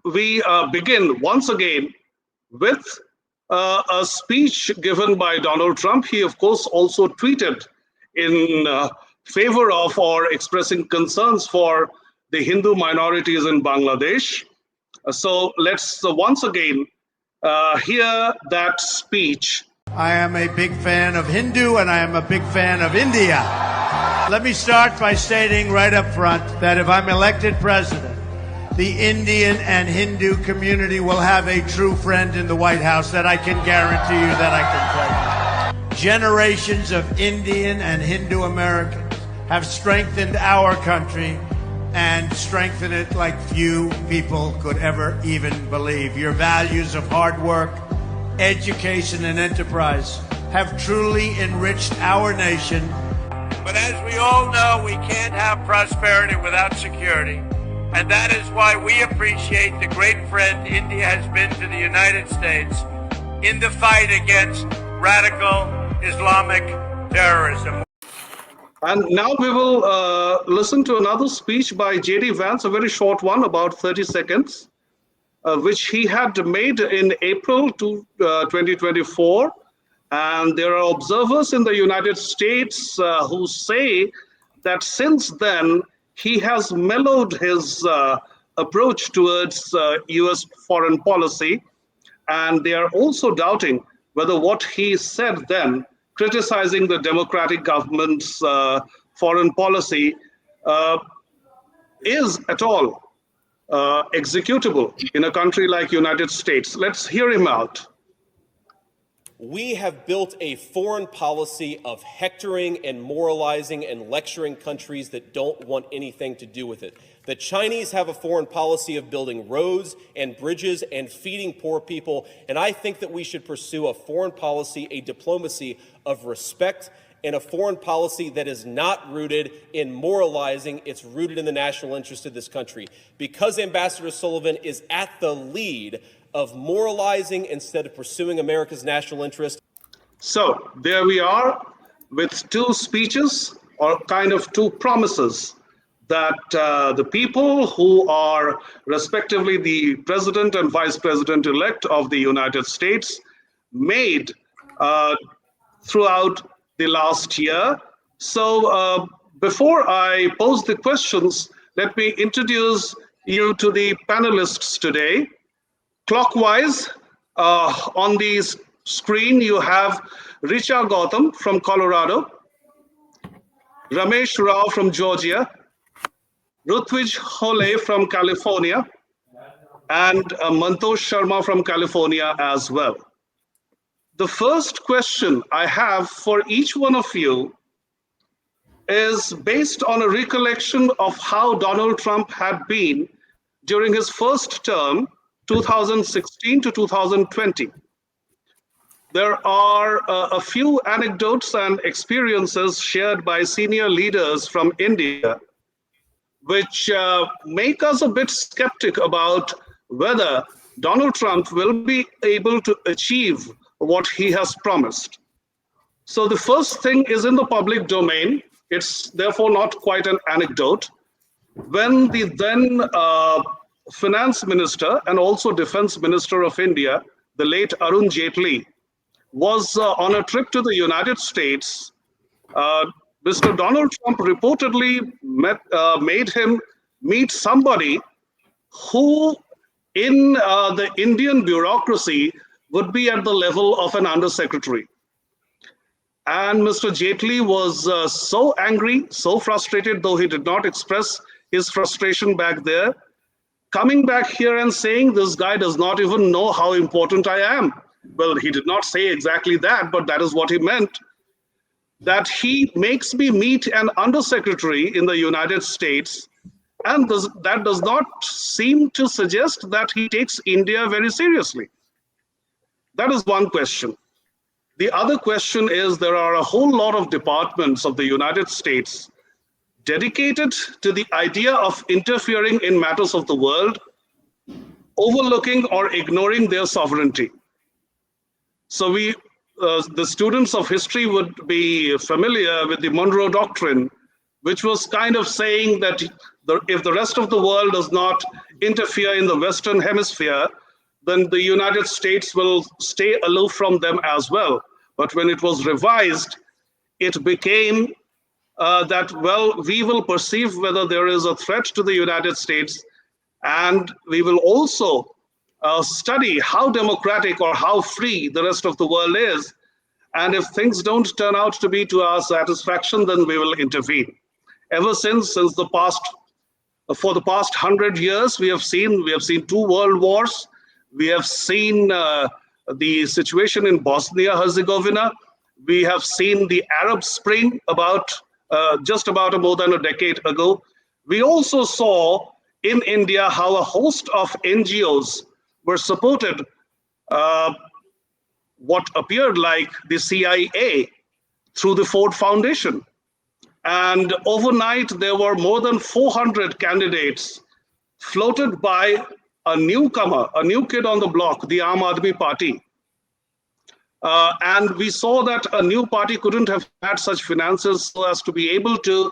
we begin once again with a speech given by Donald Trump. He, of course, also tweeted in favor of or expressing concerns for the Hindu minorities in Bangladesh. So let's once again hear that speech. I am a big fan of Hindu and I am a big fan of India. Let me start by stating right up front that if I'm elected president, the Indian and Hindu community will have a true friend in the White House that I can guarantee you that I can tell you. Generations of Indian and Hindu Americans have strengthened our country and strengthened it like few people could ever even believe. Your values of hard work, education, and enterprise have truly enriched our nation. But as we all know, we can't have prosperity without security. And that is why we appreciate the great friend India has been to the United States in the fight against radical Islamic terrorism. And now we will listen to another speech by J.D. Vance, a very short one, about 30 seconds, which he had made in April 2024. And there are observers in the United States who say that since then, he has mellowed his approach towards US foreign policy. And they are also doubting whether what he said then, criticizing the Democratic government's foreign policy, is at all executable in a country like United States. Let's hear him out. We have built a foreign policy of hectoring and moralizing and lecturing countries that don't want anything to do with it. The Chinese have a foreign policy of building roads and bridges and feeding poor people, and I think that we should pursue a foreign policy, a diplomacy of respect, and a foreign policy that is not rooted in moralizing. It's rooted in the national interest of this country. Because Ambassador Sullivan is at the lead of moralizing instead of pursuing America's national interest. So there we are with two speeches, or kind of two promises, that the people who are respectively the president and vice president-elect of the United States made throughout the last year. So before I pose the questions, let me introduce you to the panelists today. Clockwise, on the screen, you have Richa Gautam from Colorado, Ramesh Rao from Georgia, Rutvij Hole from California, and Mantosh Sharma from California as well. The first question I have for each one of you is based on a recollection of how Donald Trump had been during his first term, 2016 to 2020. There are a few anecdotes and experiences shared by senior leaders from India, which make us a bit skeptic about whether Donald Trump will be able to achieve what he has promised. So the first thing is in the public domain. It's therefore not quite an anecdote. When the then Finance Minister and also Defense Minister of India, the late Arun Jaitley, was on a trip to the United States, Mr. Donald Trump reportedly made him meet somebody who in the Indian bureaucracy would be at the level of an undersecretary. And Mr. Jaitley was so angry, so frustrated, though he did not express his frustration back there, coming back here and saying, this guy does not even know how important I am. Well, he did not say exactly that, but that is what he meant. That he makes me meet an undersecretary in the United States, and that does not seem to suggest that he takes India very seriously. That is one question. The other question is there are a whole lot of departments of the United States dedicated to the idea of interfering in matters of the world, overlooking or ignoring their sovereignty. So the students of history would be familiar with the Monroe Doctrine, which was kind of saying that if the rest of the world does not interfere in the Western Hemisphere, then the United States will stay aloof from them as well. But when it was revised, it became that, well, we will perceive whether there is a threat to the United States, and we will also study how democratic or how free the rest of the world is. And if things don't turn out to be to our satisfaction, then we will intervene. Ever since the past, for the past 100 years, we have seen two world wars. We have seen the situation in Bosnia Herzegovina. We have seen the Arab Spring just about more than a decade ago. We also saw in India how a host of NGOs were supported what appeared like the CIA through the Ford Foundation. And overnight, there were more than 400 candidates floated by a newcomer, a new kid on the block, the Aam Aadmi Party. And we saw that a new party couldn't have had such finances so as to be able to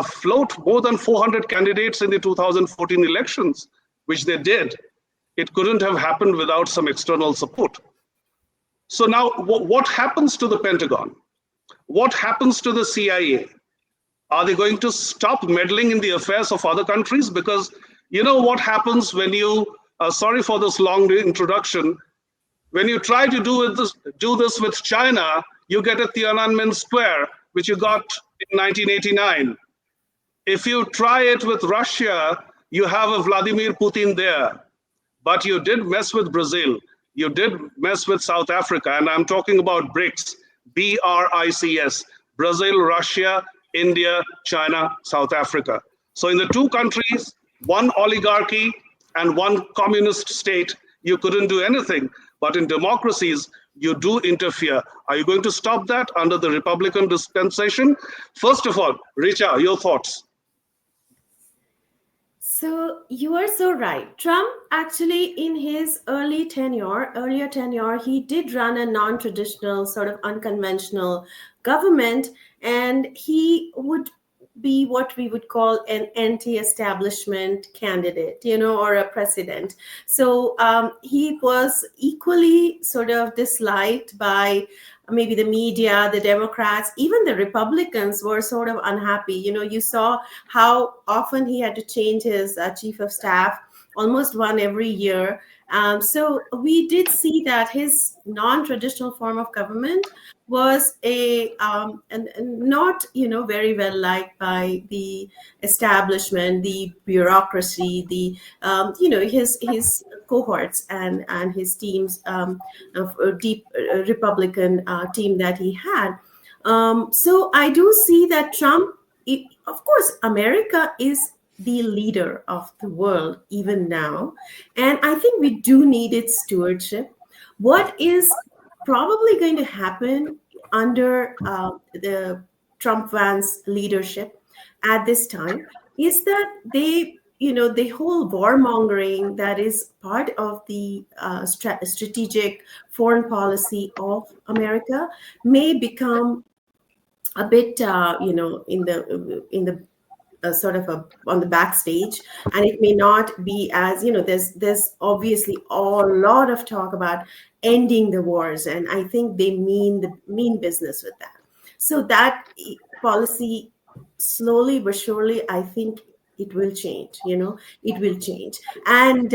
float more than 400 candidates in the 2014 elections, which they did. It couldn't have happened without some external support. So now, what happens to the Pentagon? What happens to the CIA? Are they going to stop meddling in the affairs of other countries? Because you know what happens when you, sorry for this long introduction, when you try to do this with China, you get a Tiananmen Square, which you got in 1989. If you try it with Russia, you have a Vladimir Putin there. But you did mess with Brazil. You did mess with South Africa. And I'm talking about BRICS, BRICS, Brazil, Russia, India, China, South Africa. So in the two countries, one oligarchy and one communist state, you couldn't do anything. But in democracies, you do interfere. Are you going to stop that under the Republican dispensation? First of all, Richa, your thoughts. So you are so right. Trump actually, in his earlier tenure, he did run a non-traditional, sort of unconventional government, and he would be what we would call an anti-establishment candidate, or a president. So he was equally sort of disliked by maybe the media, the Democrats, even the Republicans were sort of unhappy. You saw how often he had to change his chief of staff, almost one every year. So we did see that his non-traditional form of government was and not very well liked by the establishment, the bureaucracy, the his cohorts and his teams of a deep Republican team that he had. So I do see that Trump, of course, America is the leader of the world even now, and I think we do need its stewardship. What is probably going to happen under the Trump-Vance leadership at this time is that the whole warmongering that is part of the strategic foreign policy of America may become a bit, in the sort of on the backstage, and it may not be as there's obviously a lot of talk about ending the wars, and I think they mean business with that. So that policy, slowly but surely, I think it will change. It will change. And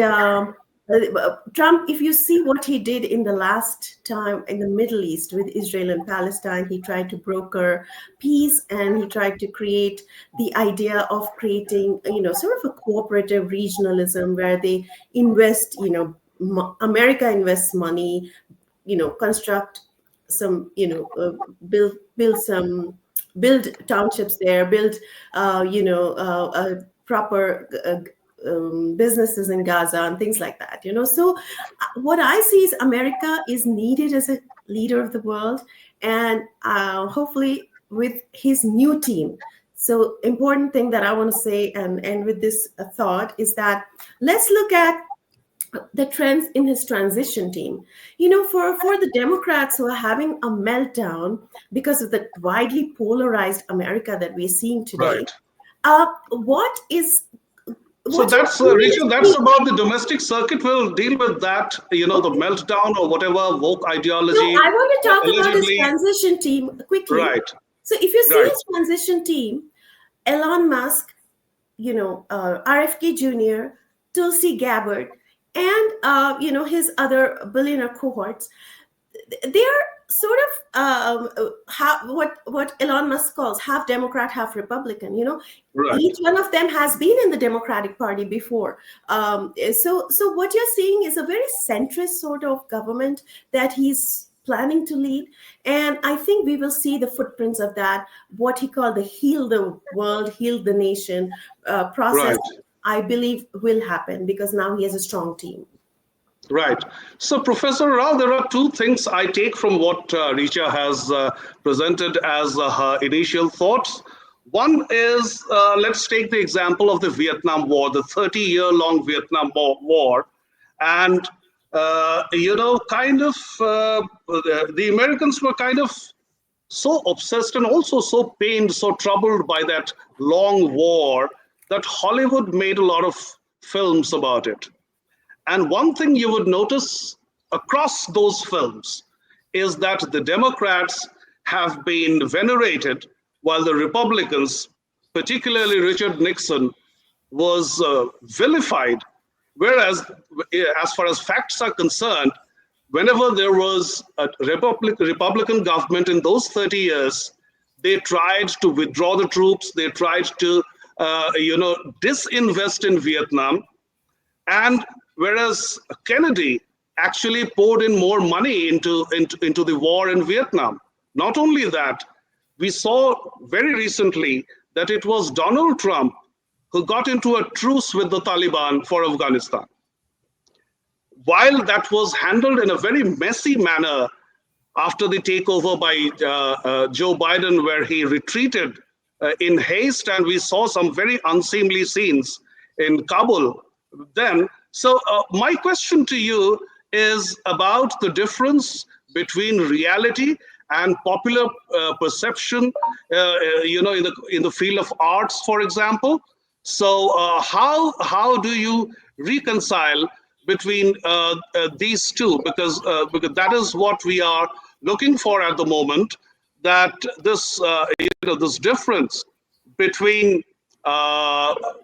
Trump, if you see what he did in the last time in the Middle East with Israel and Palestine, he tried to broker peace, and he tried to create the idea of creating, sort of a cooperative regionalism where they invest, America invests money, construct some, build townships there, build, a proper businesses in Gaza and things like that. So what I see is America is needed as a leader of the world, and hopefully with his new team. So important thing that I want to say and end with this thought is that let's look at the trends in his transition team. For the Democrats who are having a meltdown because of the widely polarized America that we're seeing today, Right. what is So what you that's really Richard. That's see? about the domestic circuit. We'll deal with that. The Okay. meltdown or whatever woke No, ideology I want to talk about his allegedly. transition team quickly. Right. So if you see Right. his transition team, Elon Musk, RFK Jr., Tulsi Gabbard, and his other billionaire cohorts, they're sort of what Elon Musk calls half Democrat, half Republican. Right. Each one of them has been in the Democratic Party before. So what you're seeing is a very centrist sort of government that he's planning to lead, and I think we will see the footprints of that. What he called the heal the world, heal the nation process, Right. I believe, will happen because now he has a strong team. Right. So, Professor Rao, there are two things I take from what Richa has presented as her initial thoughts. One is, let's take the example of the Vietnam War, the 30-year-long Vietnam War. And, kind of, the Americans were kind of so obsessed and also so pained, so troubled by that long war that Hollywood made a lot of films about it. And one thing you would notice across those films is that the Democrats have been venerated while the Republicans, particularly Richard Nixon, was vilified. Whereas, as far as facts are concerned, whenever there was a Republican government in those 30 years, they tried to withdraw the troops, they tried to, disinvest in Vietnam. And whereas Kennedy actually poured in more money into the war in Vietnam. Not only that, we saw very recently that it was Donald Trump who got into a truce with the Taliban for Afghanistan. While that was handled in a very messy manner after the takeover by Joe Biden, where he retreated in haste, and we saw some very unseemly scenes in Kabul then. So, my question to you is about the difference between reality and popular perception, in the field of arts, for example. So, how do you reconcile between these two? Because that is what we are looking for at the moment. That this difference between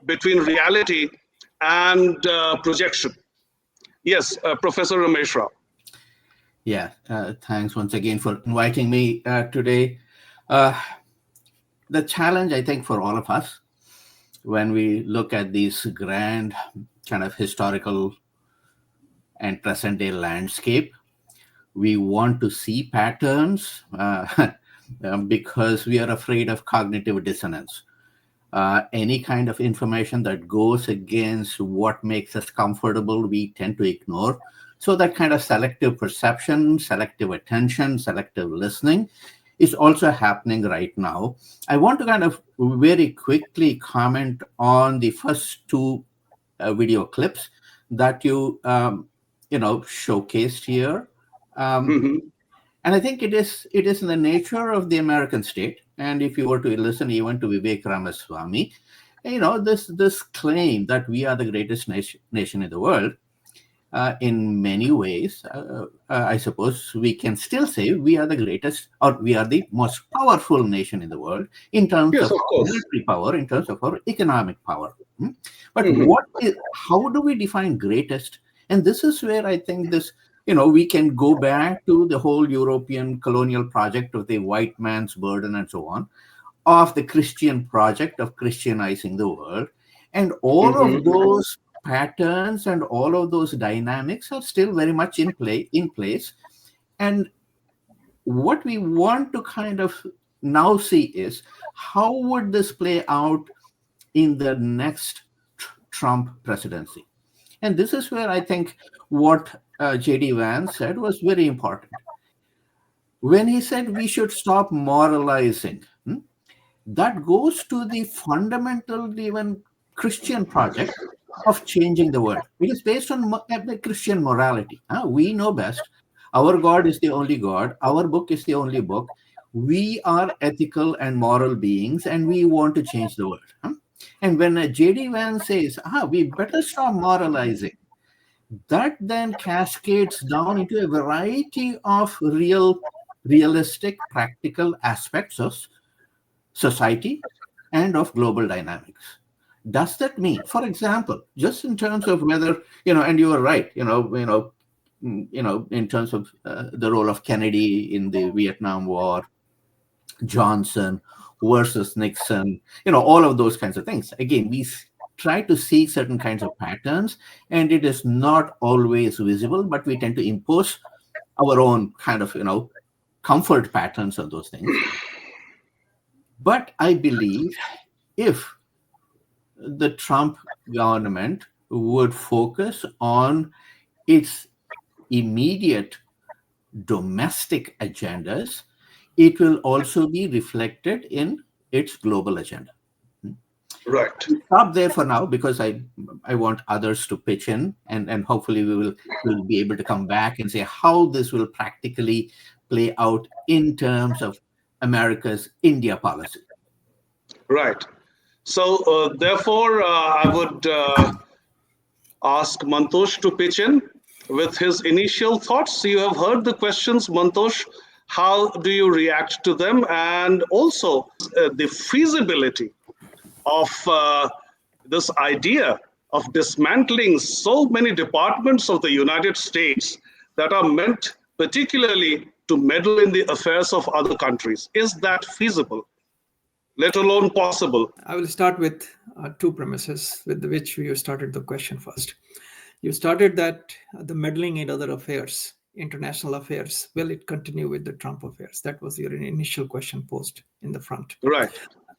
between reality and projection. Yes, Professor Ramesh Rao. Yeah, thanks once again for inviting me today. The challenge, I think, for all of us, when we look at these grand kind of historical and present day landscape, we want to see patterns because we are afraid of cognitive dissonance. Any kind of information that goes against what makes us comfortable, we tend to ignore. So that kind of selective perception, selective attention, selective listening is also happening right now. I want to kind of very quickly comment on the first two video clips that you showcased here. And I think it is in the nature of the American state. And if you were to listen even to Vivek Ramaswamy, this claim that we are the greatest nation in the world, in many ways, I suppose we can still say we are the greatest, or we are the most powerful nation in the world in terms Yes, of of course. military power, in terms of our economic power. But how do we define greatest? And this is where I think this, we can go back to the whole European colonial project of the white man's burden and so on, of the Christian project of Christianizing the world. And all of those patterns and all of those dynamics are still very much in place. And what we want to kind of now see is how would this play out in the next Trump presidency? And this is where I think what J.D. Vance said was very important. When he said we should stop moralizing, that goes to the fundamental, even Christian project of changing the world. It is based on Christian morality. We know best. Our God is the only God. Our book is the only book. We are ethical and moral beings, and we want to change the world. And when J.D. Vance says, we better stop moralizing, that then cascades down into a variety of realistic, practical aspects of society and of global dynamics. Does that mean, for example, just in terms of whether, and you are right, in terms of the role of Kennedy in the Vietnam War, Johnson versus Nixon, all of those kinds of things. Again, we try to see certain kinds of patterns, and it is not always visible, but we tend to impose our own kind of, comfort patterns of those things. But I believe if the Trump government would focus on its immediate domestic agendas, it will also be reflected in its global agenda. Right. Stop there for now, because I want others to pitch in, and hopefully we'll be able to come back and say how this will practically play out in terms of America's India policy. Right. So therefore, I would ask Mantosh to pitch in with his initial thoughts. You have heard the questions, Mantosh. How do you react to them? And also the feasibility of this idea of dismantling so many departments of the United States that are meant particularly to meddle in the affairs of other countries. Is that feasible, let alone possible? I will start with two premises with which you started the question first. You started that the meddling in other affairs, international affairs, will it continue with the Trump affairs? That was your initial question posed in the front. Right.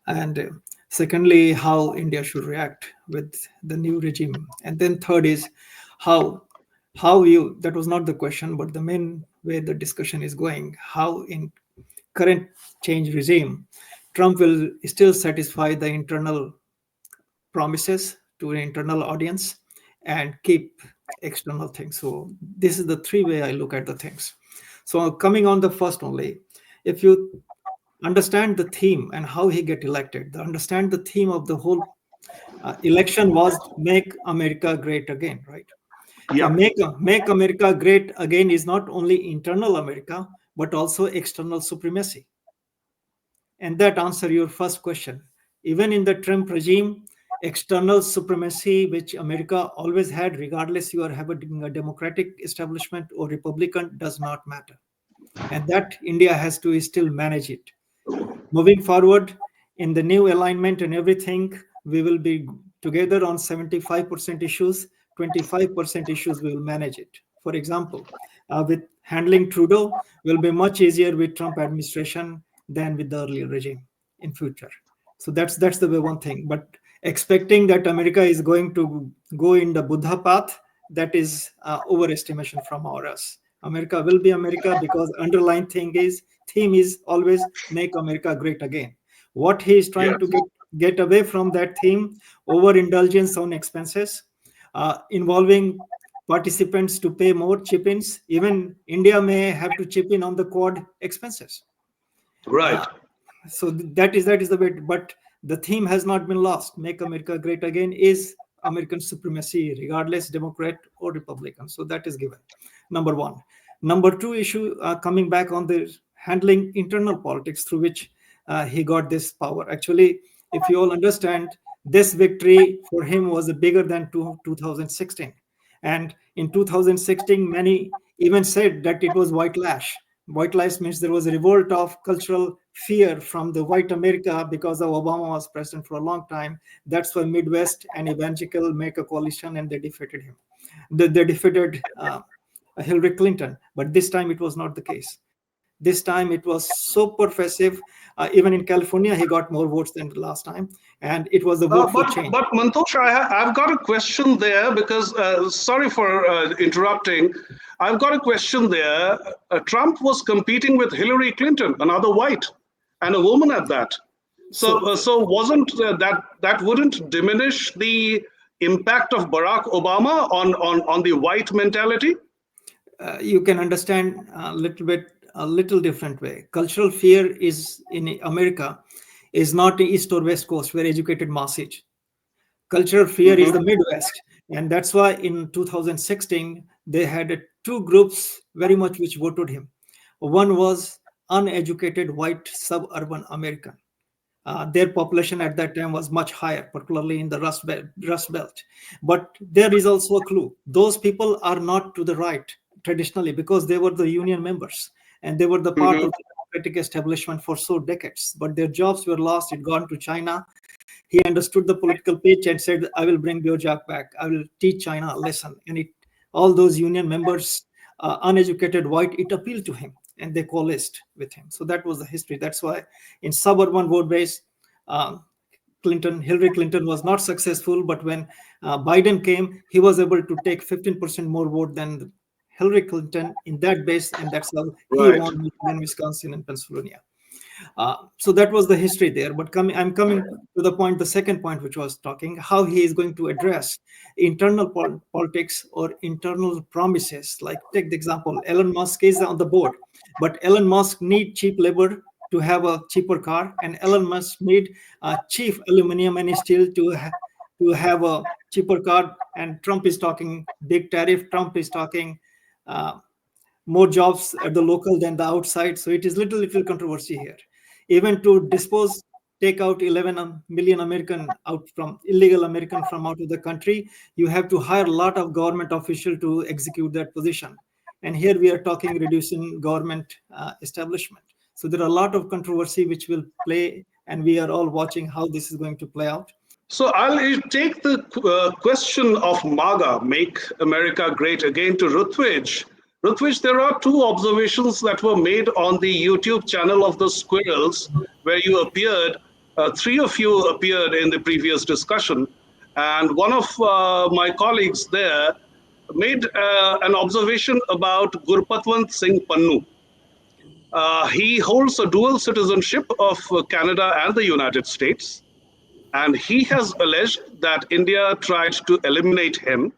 And secondly, how India should react with the new regime. And then third is how you, that was not the question, but the main way the discussion is going, how in current change regime, Trump will still satisfy the internal promises to an internal audience and keep external things. So this is the three way I look at the things. So coming on the first only, if you understand the theme and how he get elected, understand the theme of the whole election was make America great again, right? Yeah. Make America great again is not only internal America, but also external supremacy. And that answer your first question. Even in the Trump regime, external supremacy, which America always had, regardless you are having a democratic establishment or Republican, does not matter. And that India has to still manage it. Moving forward, in the new alignment and everything, we will be together on 75% issues, 25% issues we will manage it. For example, with handling Trudeau will be much easier with Trump administration than with the earlier regime in future. So that's the way one thing. But expecting that America is going to go in the Buddha path, that is overestimation from us. America will be America because underlying theme is always make America great again. What he is trying to get away from that theme, overindulgence on expenses, involving participants to pay more chip-ins. Even India may have to chip in on the Quad expenses. Right. So that is the way. But the theme has not been lost. Make America great again is American supremacy, regardless Democrat or Republican. So that is given. Number one. Number two issue, coming back on the handling internal politics through which he got this power. Actually, if you all understand, this victory for him was bigger than 2016. And in 2016, many even said that it was white lash. White lies means there was a revolt of cultural fear from the white America because of Obama was president for a long time. That's why Midwest and evangelical make a coalition and they defeated him. They defeated Hillary Clinton, but this time it was not the case. This time it was so pervasive. Even in California, he got more votes than the last time, and it was the vote for change. But Mantosh, I've got a question there because, sorry for interrupting. I've got a question there. Trump was competing with Hillary Clinton, another white, and a woman at that. So wasn't that wouldn't diminish the impact of Barack Obama on the white mentality? You can understand a little different way. Cultural fear is in America is not the east or west coast where educated mass is. Cultural fear is the Mhm. Midwest, and that's why in 2016 they had two groups very much which voted him. One was uneducated white suburban American. Their population at that time was much higher, particularly in the Rust Belt. But there is also a clue. Those people are not to the right traditionally because they were the union members and they were the part Mhm. of the democratic establishment for so decades. But their jobs were lost. It gone to China. He understood the political pitch and said, I will bring your job back. I will teach China a lesson. And all those union members, uneducated white, it appealed to him and they coalesced with him. So that was the history. That's why in suburban vote base, um, Hillary Clinton was not successful, but when Biden came, he was able to take 15% more vote than Hillary Clinton in that base, and that's how he Right. won Michigan, Wisconsin, and Pennsylvania. So that was the history there. But I'm coming to the point, the second point, which was talking how he is going to address internal politics or internal promises. Like take the example, Elon Musk is on the board, but Elon Musk need cheap labor to have a cheaper car, and Elon Musk need cheap aluminum and steel to have a cheaper car. And Trump is talking big tariff. Trump is talking. Uh, More jobs at the local than the outside. So it is little controversy here. Even to dispose, take out 11 million American out from illegal American from out of the country, you have to hire a lot of government official to execute that position. And here we are talking reducing government establishment. So there are a lot of controversy which will play, and we are all watching how this is going to play out. So I'll take the question of MAGA, Make America Great Again, to Ruthwij. Ruthwij, there are two observations that were made on the YouTube channel of the Squirrels, where you appeared. Three of you appeared in the previous discussion, and one of my colleagues there made an observation about Gurpatwant Singh Pannu. He holds a dual citizenship of Canada and the United States, and he has alleged that India tried to eliminate him.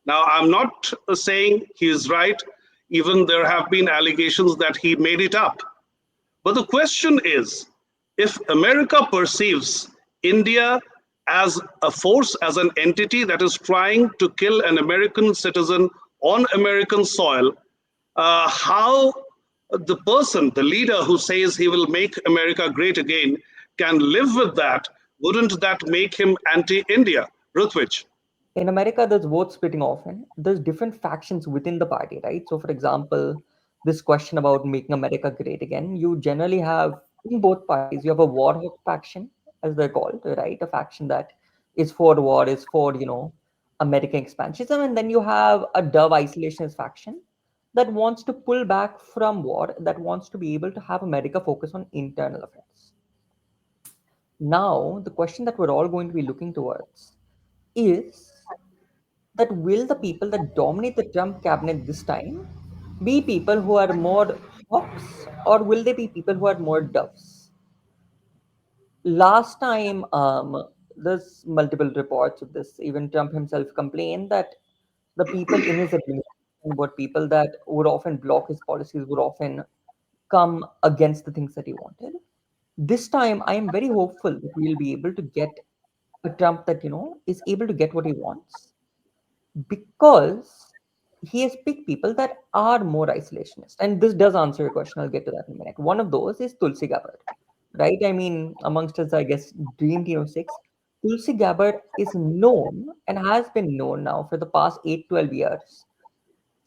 Now, I'm not saying he is right, even there have been allegations that he made it up. But the question is, if America perceives India as a force, as an entity that is trying to kill an American citizen on American soil, how the person, the leader who says he will make America great again, can live with that? Wouldn't that make him anti India? Ruthwich. In America, there's vote splitting often. There's different factions within the party, right? So, for example, this question about making America great again, you generally have in both parties, you have a war hawk faction, as they're called, right? A faction that is for war, is for, American expansionism. And then you have a dove isolationist faction that wants to pull back from war, that wants to be able to have America focus on internal affairs. Now, the question that we're all going to be looking towards is that will the people that dominate the Trump cabinet this time be people who are more hawks or will they be people who are more doves? Last time, there's multiple reports of this. Even Trump himself complained that the people in his administration were people that would often block his policies, would often come against the things that he wanted. This time, I am very hopeful that we'll be able to get a Trump that, is able to get what he wants because he has picked people that are more isolationist. And this does answer your question. I'll get to that in a minute. One of those is Tulsi Gabbard, right? I mean, amongst us, I guess, Dream Team of Six, Tulsi Gabbard is known and has been known now for the past 8-12 years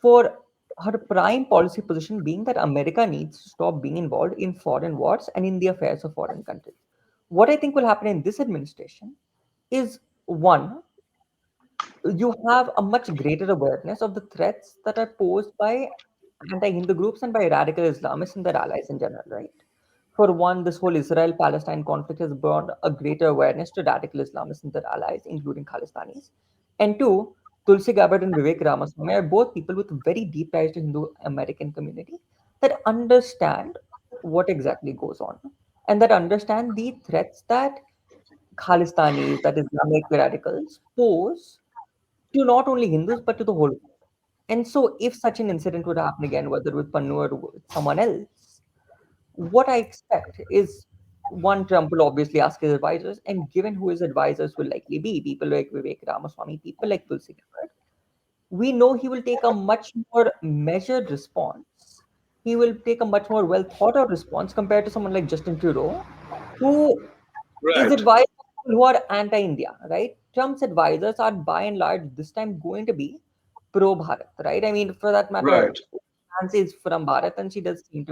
for her prime policy position being that America needs to stop being involved in foreign wars and in the affairs of foreign countries. What I think will happen in this administration is one, you have a much greater awareness of the threats that are posed by anti-Hindu groups and by radical Islamists and their allies in general, right? For one, this whole Israel-Palestine conflict has brought a greater awareness to radical Islamists and their allies, including Khalistanis. And two, Tulsi Gabbard and Vivek Ramaswamy are both people with very deep ties to Hindu American community that understand what exactly goes on and that understand the threats that Khalistanis, that Islamic radicals, pose to not only Hindus but to the whole world. And so, if such an incident would happen again, whether with Pannu or with someone else, what I expect is one, Trump will obviously ask his advisors, and given who his advisors will likely be, people like Vivek Ramaswamy, people like Tulsi Gabbard, we know he will take a much more measured response. He will take a much more well thought out response compared to someone like Justin Trudeau, who is Right. advised who are anti-India, right? Trump's advisors are by and large this time going to be pro-Bharat, right? I mean, for that matter, Right. Nancy is from Bharat, and she doesn't seem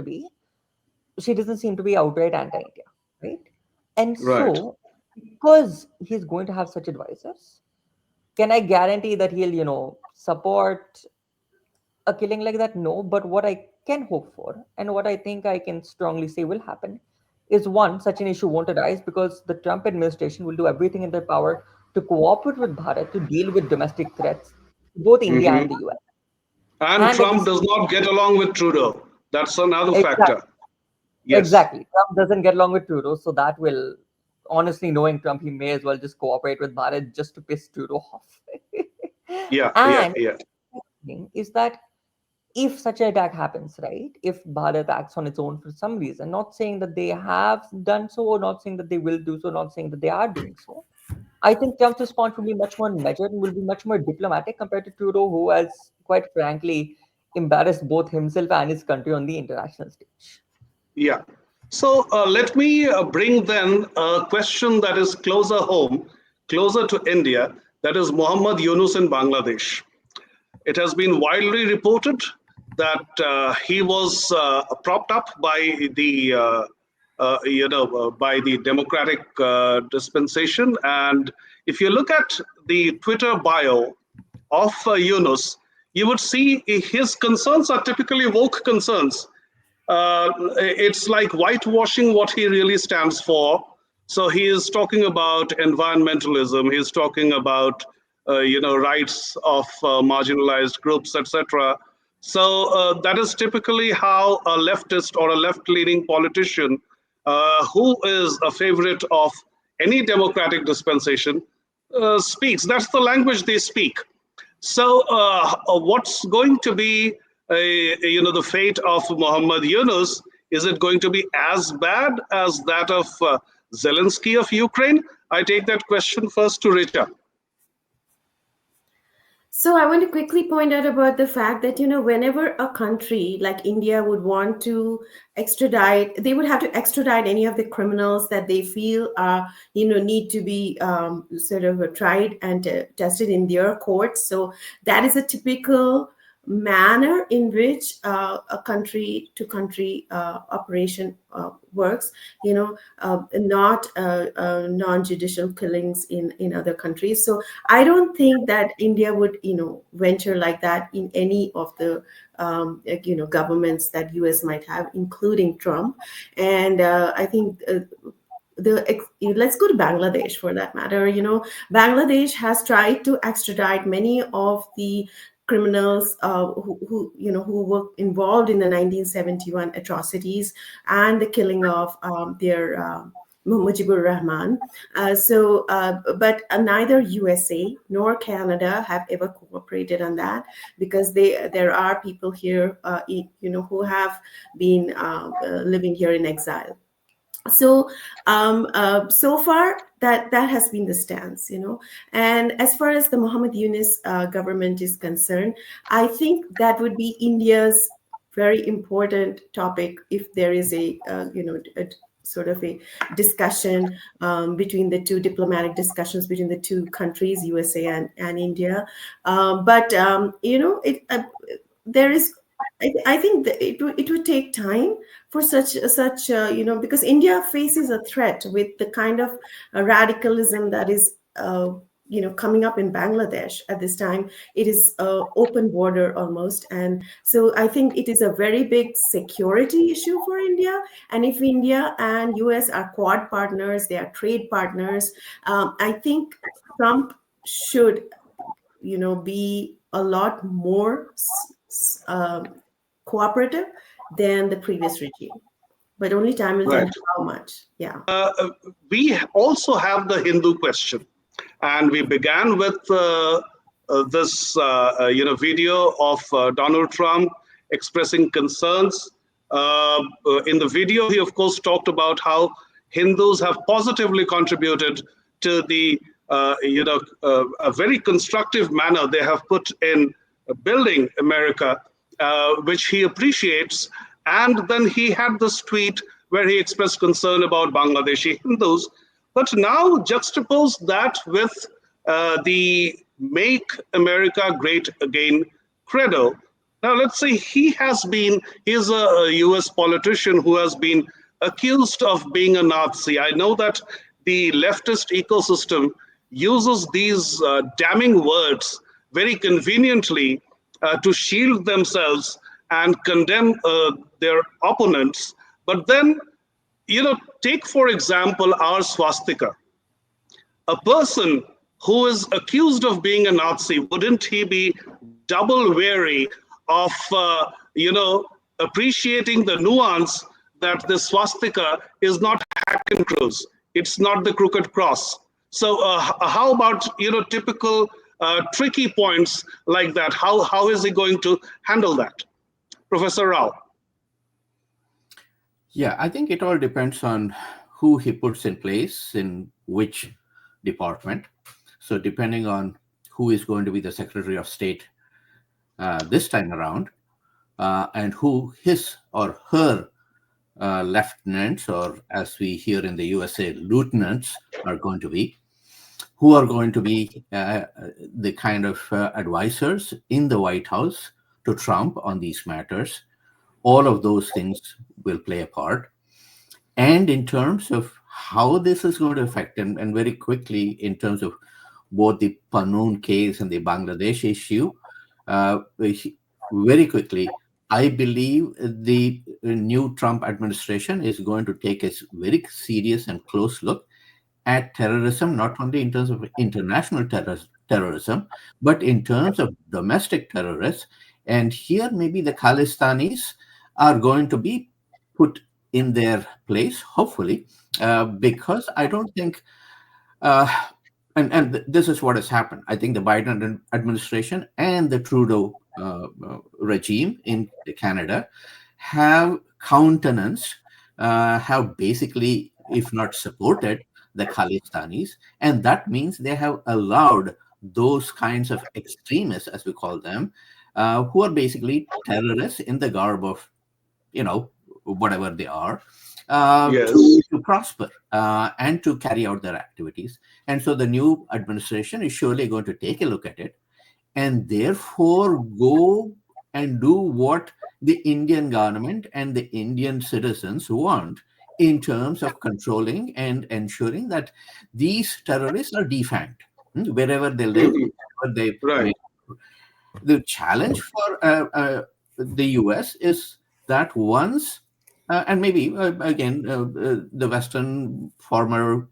to be outright anti-India, right? And Right. so, because he's going to have such advisors, can I guarantee that he'll, support a killing like that? No, but what I can hope for, and what I think I can strongly say will happen, is one, such an issue won't arise because the Trump administration will do everything in their power to cooperate with Bharat to deal with domestic threats, both India Hmm. and the US. And And at Trump this, does not get along with Trudeau. That's another factor. exactly, Yes. exactly. Trump doesn't get along with Trudeau, so that will, honestly, knowing Trump, he may as well just cooperate with Bharat just to piss Trudeau off. Yeah. Yeah. And Yeah. the thing is that if such an attack happens, right, if Bharat acts on its own for some reason, not saying that they have done so, or not saying that they will do so, not saying that they are doing so, I think Trump's response will be much more measured and will be much more diplomatic compared to Trudeau, who has, quite frankly, embarrassed both himself and his country on the international stage. Yeah. So let me bring then a question that is closer home, closer to India, that is Muhammad Yunus in Bangladesh. It has been widely reported that he was propped up by the by the democratic dispensation. And if you look at the Twitter bio of Yunus, you would see his concerns are typically woke concerns. It's like whitewashing what he really stands for. So he is talking about environmentalism. He's talking about rights of marginalized groups, etc. So that is typically how a leftist or a left-leaning politician who is a favorite of any democratic dispensation speaks. That's the language they speak. So, what's going to be, the fate of Muhammad Yunus? Is it going to be as bad as that of Zelensky of Ukraine? I take that question first to Richa. So I want to quickly point out about the fact that, whenever a country like India would want to extradite, they would have to extradite any of the criminals that they feel need to be sort of tried and tested in their courts. So that is a typical manner in which a country to country operation works, not non-judicial killings in other countries. So I don't think that India would, venture like that in any of the, governments that US might have, including Trump. And I think let's go to Bangladesh for that matter. Bangladesh has tried to extradite many of the criminals who were involved in the 1971 atrocities and the killing of their Mujibur Rahman. But neither USA nor Canada have ever cooperated on that, because there are people here, who have been living here in exile. So so far that has been the stance. And as far as the Muhammad Yunus government is concerned, I think that would be India's very important topic if there is a sort of a discussion between the two, diplomatic discussions between the two countries, USA and India. But there is, I think that it would take time for such because India faces a threat with the kind of radicalism that is coming up in Bangladesh at this time. It is open border almost, and so I think it is a very big security issue for India. And if India and US are quad partners, they are trade partners, I think Trump should be a lot more cooperative than the previous regime. but only time will tell Right. how much. Yeah. We also have the Hindu question, and we began with this video of Donald Trump expressing concerns. In the video, he of course talked about how Hindus have positively contributed to the a very constructive manner they have put in building America, which he appreciates. And then he had this tweet where he expressed concern about Bangladeshi Hindus. But now juxtapose that with the Make America Great Again credo. Now, let's say he's a US politician who has been accused of being a Nazi. I know that the leftist ecosystem uses these damning words very conveniently to shield themselves and condemn their opponents. But then, take for example our swastika. A person who is accused of being a Nazi, wouldn't he be double wary of, appreciating the nuance that the swastika is not hack and cruise, it's not the crooked cross. So, how about typical tricky points like that? How is he going to handle that, Professor Rao? Yeah, I think it all depends on who he puts in place in which department. So depending on who is going to be the Secretary of State this time around, and who his or her lieutenants, or as we hear in the USA, lieutenants, are going to be, who are going to be the kind of advisors in the White House to Trump on these matters, all of those things will play a part. And in terms of how this is going to affect, and very quickly, in terms of both the Panoon case and the Bangladesh issue, very quickly, I believe the new Trump administration is going to take a very serious and close look at terrorism, not only in terms of international terrorism, but in terms of domestic terrorists. And here, maybe the Khalistanis are going to be put in their place, hopefully, because I don't think, and this is what has happened. I think the Biden administration and the Trudeau regime in Canada have countenanced, have basically, if not supported, the Khalistanis, and that means they have allowed those kinds of extremists, as we call them, who are basically terrorists in the garb of, whatever they are, Yes. to prosper and to carry out their activities. And so the new administration is surely going to take a look at it and therefore go and do what the Indian government and the Indian citizens want in terms of controlling and ensuring that these terrorists are defanged wherever they live, wherever they Right. may. The challenge for the US is that once, and maybe again, the Western former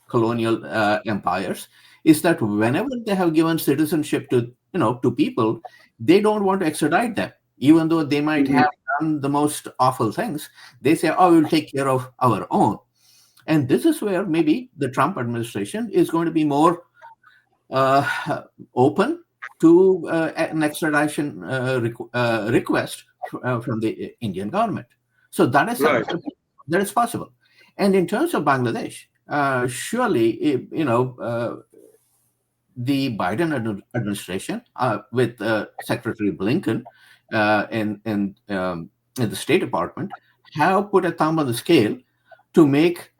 colonial empires, is that whenever they have given citizenship to people, they don't want to extradite them, even though they might have done the most awful things. They say, "Oh, we'll take care of our own." And this is where maybe the Trump administration is going to be more open to an extradition request from the Indian government. So that is Right. something that is possible. And in terms of Bangladesh, surely, the Biden administration, with Secretary Blinken in the State Department, have put a thumb on the scale to make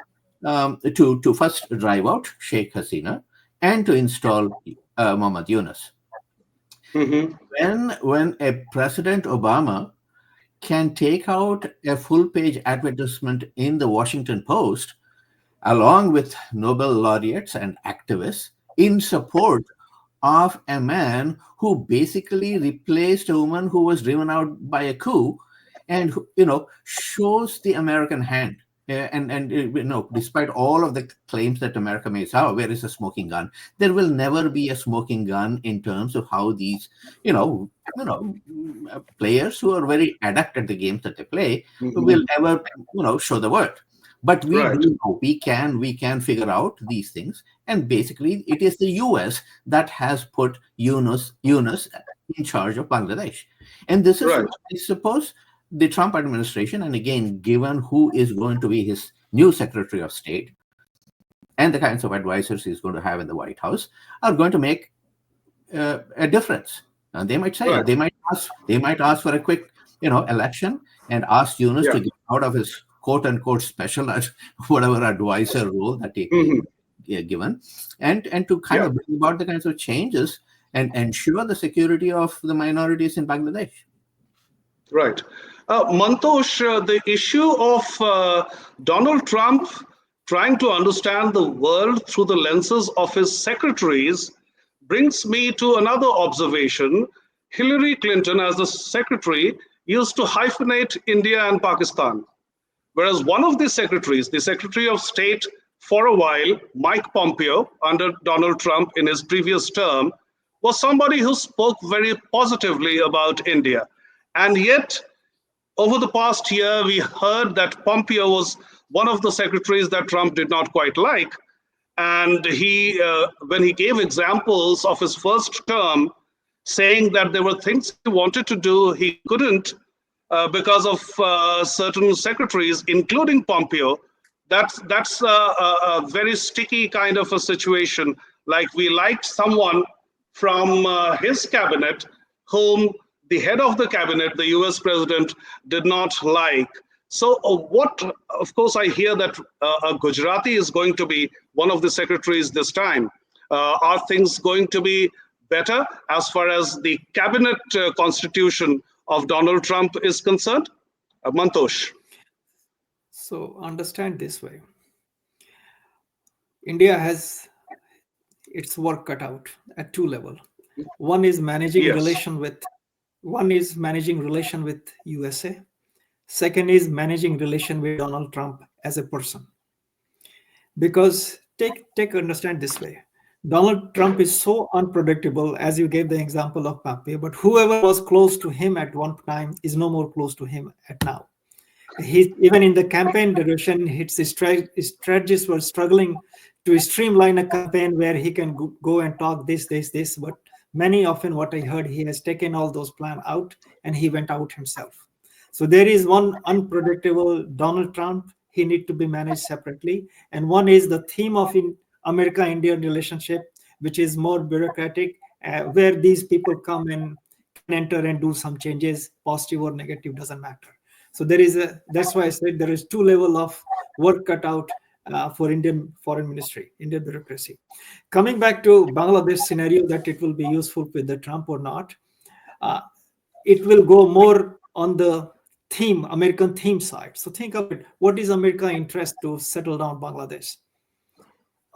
to first drive out Sheikh Hasina and to install Mohammad Yunus. When a President Obama can take out a full-page advertisement in the Washington Post, along with Nobel laureates and activists, in support of a man who basically replaced a woman who was driven out by a coup, and shows the American hand Despite all of the claims that America makes, where is a smoking gun? There will never be a smoking gun in terms of how these, players who are very adept at the games that they play will never, show the word. But we Right. do know we can figure out these things, and basically it is the U.S. that has put Yunus in charge of Bangladesh, and this is Right. what I suppose the Trump administration, and again, given who is going to be his new Secretary of State and the kinds of advisors he's going to have in the White House, are going to make a difference. And they might say Right. they might ask for a quick, election and ask Yunus Yeah. to get out of his quote unquote special whatever advisor role that he given, and to kind of bring about the kinds of changes and ensure the security of the minorities in Bangladesh. Right. Mantosh, the issue of Donald Trump trying to understand the world through the lenses of his secretaries brings me to another observation. Hillary Clinton, as the secretary, used to hyphenate India and Pakistan. Whereas one of the secretaries, the Secretary of State for a while, Mike Pompeo, under Donald Trump in his previous term, was somebody who spoke very positively about India. And yet, over the past year, we heard that Pompeo was one of the secretaries that Trump did not quite like. And when he gave examples of his first term, saying that there were things he wanted to do, he couldn't because of certain secretaries, including Pompeo. That's a very sticky kind of a situation. Like we liked someone from his cabinet whom the head of the cabinet, the US president, did not like. So of course, I hear that a Gujarati is going to be one of the secretaries this time. Are things going to be better as far as the cabinet constitution of Donald Trump is concerned? Mantosh. So understand this way. India has its work cut out at two levels. One is managing Yes. relation with USA. Second is managing relation with Donald Trump as a person. Because understand this way. Donald Trump is so unpredictable, as you gave the example of Pompeo, but whoever was close to him at one time is no more close to him at now. Even in the campaign duration, his strategists were struggling to streamline a campaign where he can go and talk this. But many often what I heard, he has taken all those plans out and he went out himself. So there is one unpredictable Donald Trump. He need to be managed separately. And one is the theme of America-Indian relationship, which is more bureaucratic, where these people come and can enter and do some changes, positive or negative, doesn't matter. So that's why I said there is two levels of work cut out for Indian foreign ministry, Indian bureaucracy. Coming back to Bangladesh scenario, that it will be useful with the Trump or not, it will go more on the theme, American theme side. So think of it. What is America's interest to settle down Bangladesh?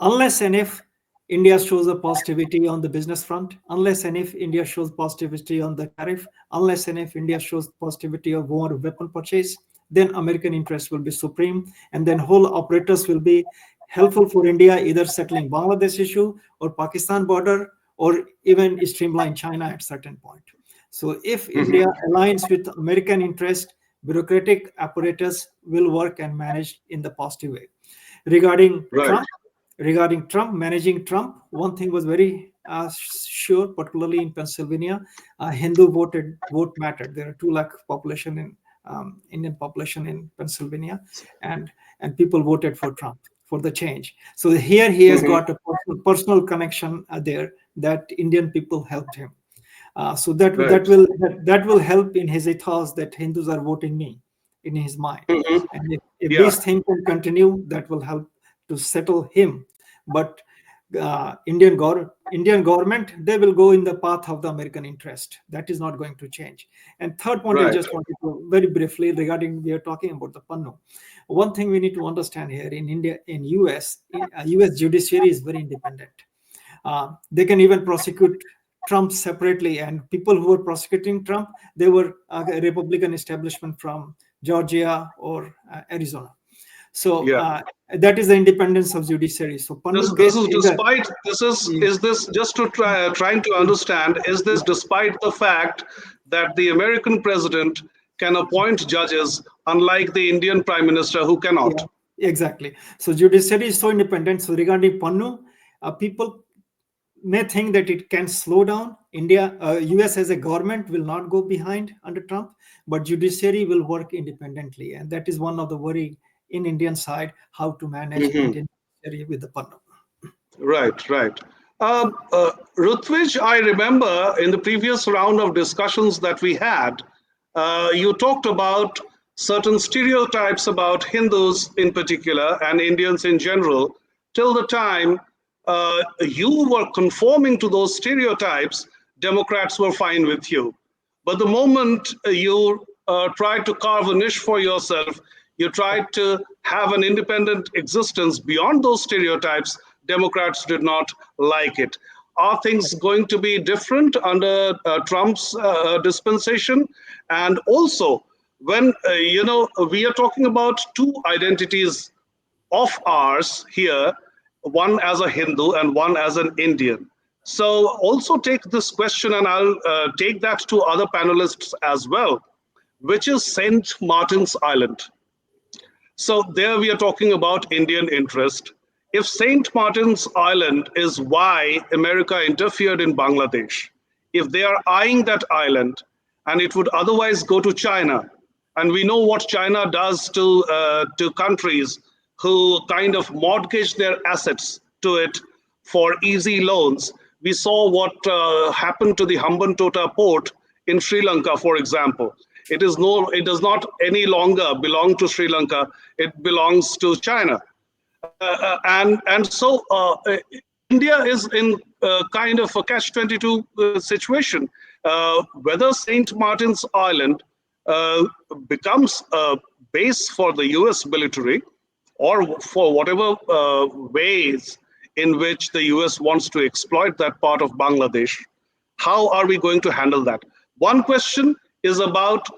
Unless and if India shows a positivity on the business front, unless and if India shows positivity on the tariff, unless and if India shows positivity of more weapon purchase, then American interest will be supreme. And then whole operators will be helpful for India, either settling Bangladesh issue or Pakistan border, or even streamline China at certain point. So if India aligns with American interest, bureaucratic apparatus will work and manage in the positive way. Regarding Trump, managing Trump, one thing was very sure, particularly in Pennsylvania, Hindu vote mattered. There are 2 lakh population in Indian population in Pennsylvania, and people voted for Trump for the change. So here he has got a personal connection there that Indian people helped him. So that will help in his ethos that Hindus are voting me in his mind. And if these things can continue, that will help to settle him. But Indian government, they will go in the path of the American interest. That is not going to change. And third point, I just wanted to very briefly regarding, we are talking about the Pannu. One thing we need to understand here in India, in US judiciary is very independent. They can even prosecute Trump separately, and people who were prosecuting Trump, they were a Republican establishment from Georgia or Arizona. So Yeah. that is the independence of judiciary. So Pannu This case is either despite is this just to trying to understand, is this despite the fact that the American president can appoint judges unlike the Indian prime minister who cannot? yeah, exactly. So judiciary is so independent. So regarding Pannu, people may think that it can slow down India. US as a government will not go behind under Trump, but judiciary will work independently, and that is one of the worry in Indian side, how to manage Mhm. Indian judiciary with the Pannu. Right, right. Rutvij, I remember in the previous round of discussions that we had, you talked about certain stereotypes about Hindus in particular and Indians in general. Till the time you were conforming to those stereotypes, Democrats were fine with you. But the moment you tried to carve a niche for yourself, you tried to have an independent existence beyond those stereotypes, Democrats did not like it. Are things going to be different under Trump's dispensation? And also, when we are talking about two identities of ours here, one as a Hindu and one as an Indian. So also take this question, and I'll take that to other panelists as well, which is St. Martin's Island. So there we are talking about Indian interest. If St. Martin's Island is why America interfered in Bangladesh, if they are eyeing that island and it would otherwise go to China, and we know what China does to countries who kind of mortgage their assets to it for easy loans. We saw what happened to the Hambantota port in Sri Lanka, for example. It does not any longer belong to Sri Lanka. It belongs to China, and so India is in kind of a catch-22 situation. Whether Saint Martin's Island uh, becomes a base for the U.S. military, or for whatever ways in which the US wants to exploit that part of Bangladesh, how are we going to handle that? One question is about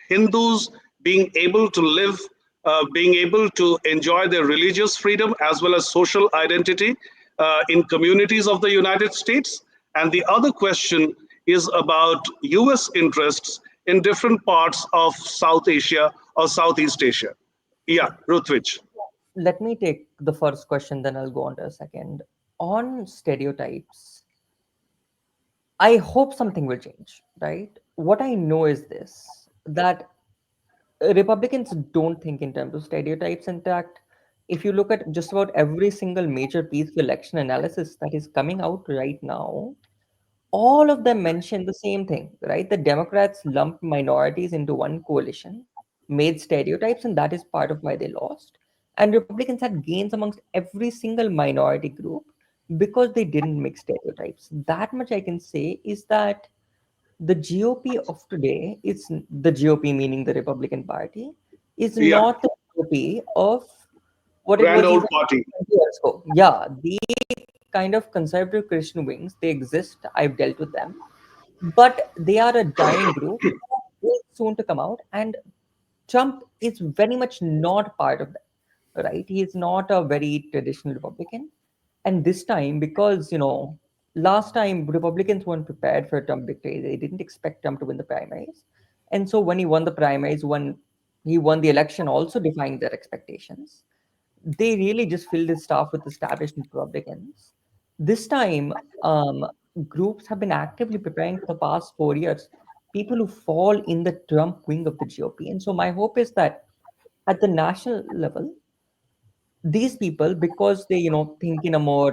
Hindus being able to live, being able to enjoy their religious freedom as well as social identity in communities of the United States. And the other question is about US interests in different parts of South Asia or Southeast Asia. Yeah, Ruthwich. Let me take the first question, then I'll go on to a second. On stereotypes, I hope something will change, right? What I know is this, that Republicans don't think in terms of stereotypes. In fact, if you look at just about every single major piece of election analysis that is coming out right now, all of them mention the same thing, right? The Democrats lumped minorities into one coalition, made stereotypes, and that is part of why they lost. And Republicans had gains amongst every single minority group because they didn't make stereotypes. That much I can say is that the GOP of today is the GOP, meaning the Republican Party, is Yeah, not the GOP of what it grand was old even party. 20 years ago. Yeah, the kind of conservative Christian wings, they exist. I've dealt with them, but they are a dying group, will soon to come out. And Trump is very much not part of that, right? He is not a very traditional Republican. And this time, because, last time Republicans weren't prepared for a Trump victory, they didn't expect Trump to win the primaries. And so when he won the primaries, when he won the election, also defying their expectations, they really just filled his staff with established Republicans. This time, groups have been actively preparing for the past 4 years, people who fall in the Trump wing of the GOP. And so my hope is that at the national level, these people, because they think in a more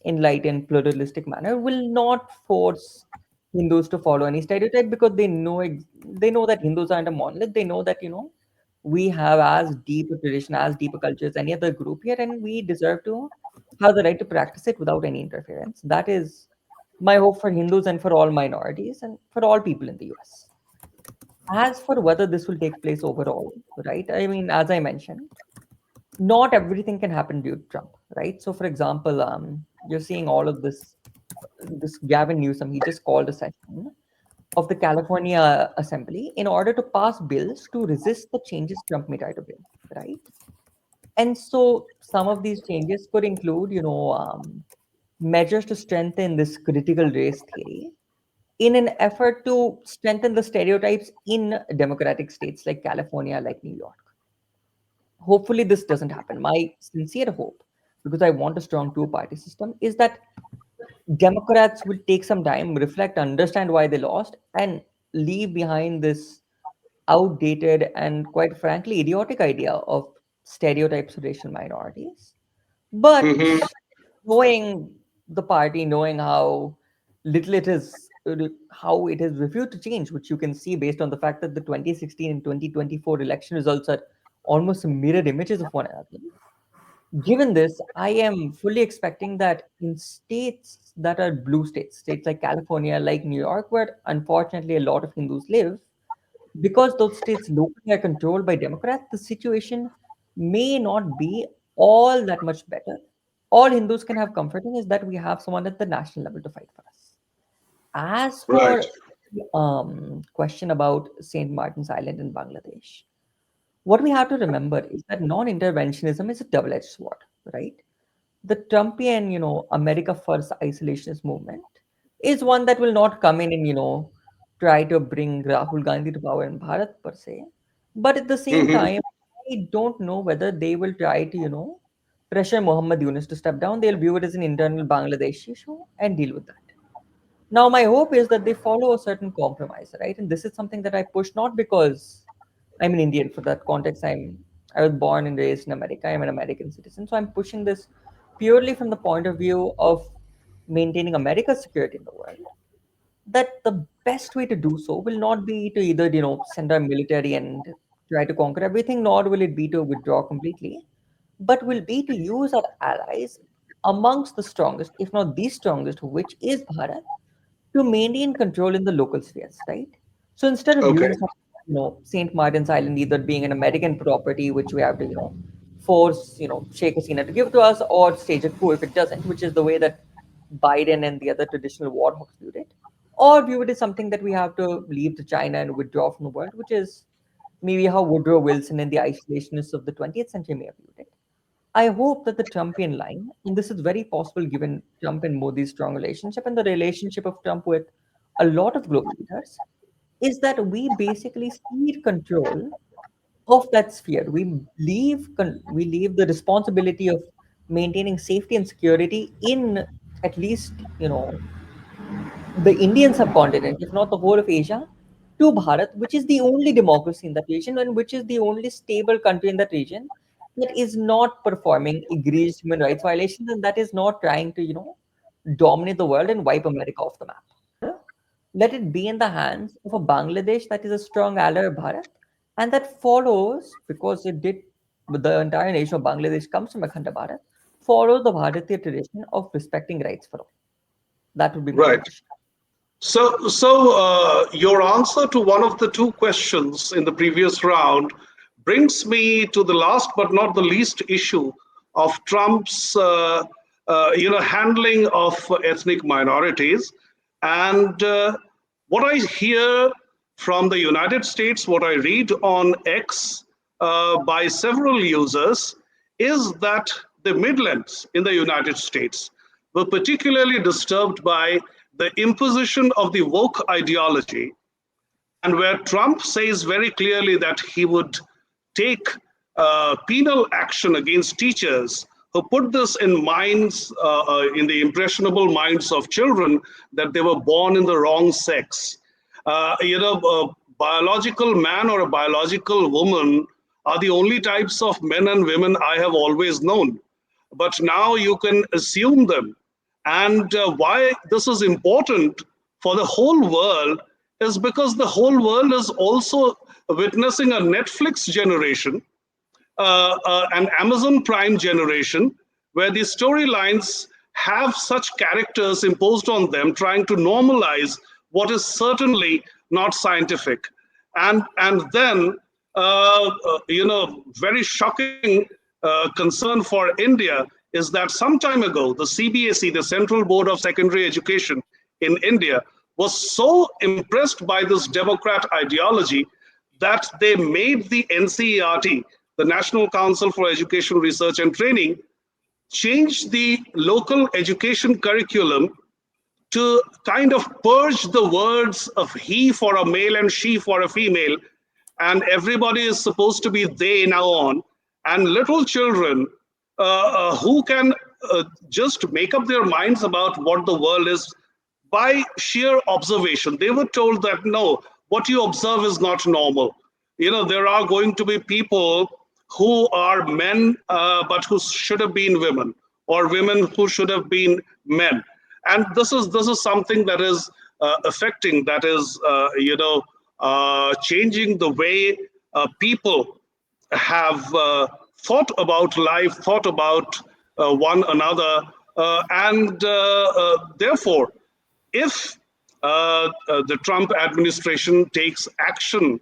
enlightened pluralistic manner, will not force Hindus to follow any stereotype, because they know that Hindus aren't a monolith. They know that we have as deep a tradition, as deep a culture as any other group here, and we deserve to have the right to practice it without any interference. That is my hope for Hindus and for all minorities and for all people in the US. As for whether this will take place overall, right, I mean, as I mentioned, not everything can happen due to Trump, right? So, for example, you're seeing all of this. This Gavin Newsom, he just called a session of the California Assembly in order to pass bills to resist the changes Trump may try to bring, right? And so some of these changes could include, measures to strengthen this critical race theory in an effort to strengthen the stereotypes in democratic states like California, like New York. Hopefully, this doesn't happen. My sincere hope, because I want a strong two-party system, is that Democrats will take some time, reflect, understand why they lost, and leave behind this outdated and, quite frankly, idiotic idea of stereotypes of racial minorities. But Hmm. knowing the party, knowing how little it is, how it has refused to change, which you can see based on the fact that the 2016 and 2024 election results are almost mirror images of one another. Given this, I am fully expecting that in states that are blue states, states like California, like New York, where unfortunately a lot of Hindus live, because those states locally are controlled by Democrats, the situation may not be all that much better. All Hindus can have comforting is that we have someone at the national level to fight for us. As Right. for the question about St. Martin's Island in Bangladesh, what we have to remember is that non-interventionism is a double-edged sword, right? The Trumpian, America First isolationist movement is one that will not come in and, try to bring Rahul Gandhi to power in Bharat per se. But at the same Hmm. time, I don't know whether they will try to, pressure Muhammad Yunus to step down. They'll view it as an internal Bangladesh issue and deal with that. Now, my hope is that they follow a certain compromise, right? And this is something that I push not because I'm an Indian. For that context, I was born and raised in America. I'm an American citizen, so I'm pushing this purely from the point of view of maintaining America's security in the world. That the best way to do so will not be to either send our military and try to conquer everything, nor will it be to withdraw completely, but will be to use our allies amongst the strongest, if not the strongest, which is Bharat, to maintain control in the local spheres, right? So instead of Okay. viewing St. Martin's Island either being an American property, which we have to, force, Sheikh Hasina to give to us, or stage a coup if it doesn't, which is the way that Biden and the other traditional war hawks viewed it, or view it as something that we have to leave to China and withdraw from the world, which is maybe how Woodrow Wilson and the isolationists of the 20th century may have viewed it. I hope that the Trumpian line, and this is very possible given Trump and Modi's strong relationship and the relationship of Trump with a lot of global leaders, is that we basically cede control of that sphere. We leave the responsibility of maintaining safety and security in at least the Indian subcontinent, if not the whole of Asia, to Bharat, which is the only democracy in that region and which is the only stable country in that region that is not performing egregious human rights violations and that is not trying to, dominate the world and wipe America off the map. Let it be in the hands of a Bangladesh that is a strong ally of Bharat and that follows, because it did, the entire nation of Bangladesh comes from Akhanda Bharat, follows the Bharatiya tradition of respecting rights for all. That would be my Right. wish. So, your answer to one of the two questions in the previous round brings me to the last but not the least issue of Trump's, handling of ethnic minorities. And what I hear from the United States, what I read on X by several users, is that the Midlands in the United States were particularly disturbed by the imposition of the woke ideology, and where Trump says very clearly that he would take penal action against teachers who put this in minds, in the impressionable minds of children, that they were born in the wrong sex. A biological man or a biological woman are the only types of men and women I have always known. But now you can assume them. And why this is important for the whole world is because the whole world is also witnessing a Netflix generation, an Amazon Prime generation, where the storylines have such characters imposed on them, trying to normalize what is certainly not scientific. And then, very shocking concern for India is that some time ago, the CBSE, the Central Board of Secondary Education in India, was so impressed by this Democrat ideology that they made the NCERT, the National Council for Education Research and Training, changed the local education curriculum to kind of purge the words of he for a male and she for a female, and everybody is supposed to be they now on, and little children who can just make up their minds about what the world is by sheer observation. They were told that no, what you observe is not normal. There are going to be people who are men but who should have been women, or women who should have been men. And this is something that is affecting, that is changing the way people have thought about life, thought about one another, and therefore, if the Trump administration takes action